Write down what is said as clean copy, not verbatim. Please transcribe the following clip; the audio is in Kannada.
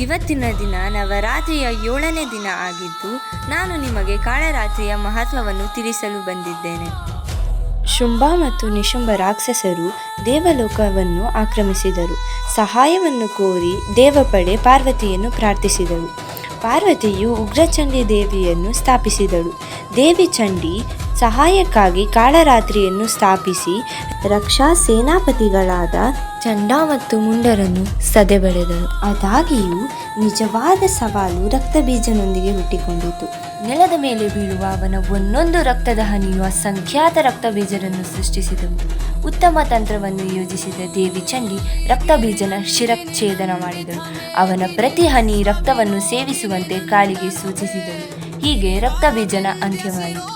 ಇವತ್ತಿನ ದಿನ ನವರಾತ್ರಿಯ 7ನೇ ದಿನ ಆಗಿದ್ದು, ನಾನು ನಿಮಗೆ ಕಾಳರಾತ್ರಿಯ ಮಹತ್ವವನ್ನು ತಿಳಿಸಲು ಬಂದಿದ್ದೇನೆ. ಶುಂಭ ಮತ್ತು ನಿಶುಂಭ ರಾಕ್ಷಸರು ದೇವಲೋಕವನ್ನು ಆಕ್ರಮಿಸಿದರು. ಸಹಾಯವನ್ನು ಕೋರಿ ದೇವಪಡೆ ಪಾರ್ವತಿಯನ್ನು ಪ್ರಾರ್ಥಿಸಿದಳು. ಪಾರ್ವತಿಯು ಉಗ್ರಚಂಡಿ ದೇವಿಯನ್ನು ಸ್ಥಾಪಿಸಿದಳು. ದೇವಿ ಚಂಡಿ ಸಹಾಯಕ್ಕಾಗಿ ಕಾಳರಾತ್ರಿಯನ್ನು ಸ್ಥಾಪಿಸಿ ರಕ್ಷಾ ಸೇನಾಪತಿಗಳಾದ ಚಂಡ ಮತ್ತು ಮುಂಡರನ್ನು ಸದೆಬಡೆದಳು. ಆದಾಗ್ಯೂ ನಿಜವಾದ ಸವಾಲು ರಕ್ತಬೀಜನೊಂದಿಗೆ ಹುಟ್ಟಿಕೊಂಡಿತು. ನೆಲದ ಮೇಲೆ ಬೀಳುವ ಅವನ ಒಂದೊಂದು ರಕ್ತದ ಹನಿಯು ಅಸಂಖ್ಯಾತ ರಕ್ತಬೀಜರನ್ನು ಸೃಷ್ಟಿಸಿದವು. ಉತ್ತಮ ತಂತ್ರವನ್ನು ಯೋಜಿಸಿದ ದೇವಿ ಚಂಡಿ ರಕ್ತಬೀಜನ ಶಿರಚ್ಛೇದನ ಮಾಡಿದಳು. ಅವನ ಪ್ರತಿ ಹನಿ ರಕ್ತವನ್ನು ಸೇವಿಸುವಂತೆ ಕಾಳಿಗೆ ಸೂಚಿಸಿದಳು. ಹೀಗೆ ರಕ್ತಬೀಜನ ಅಂತ್ಯವಾಯಿತು.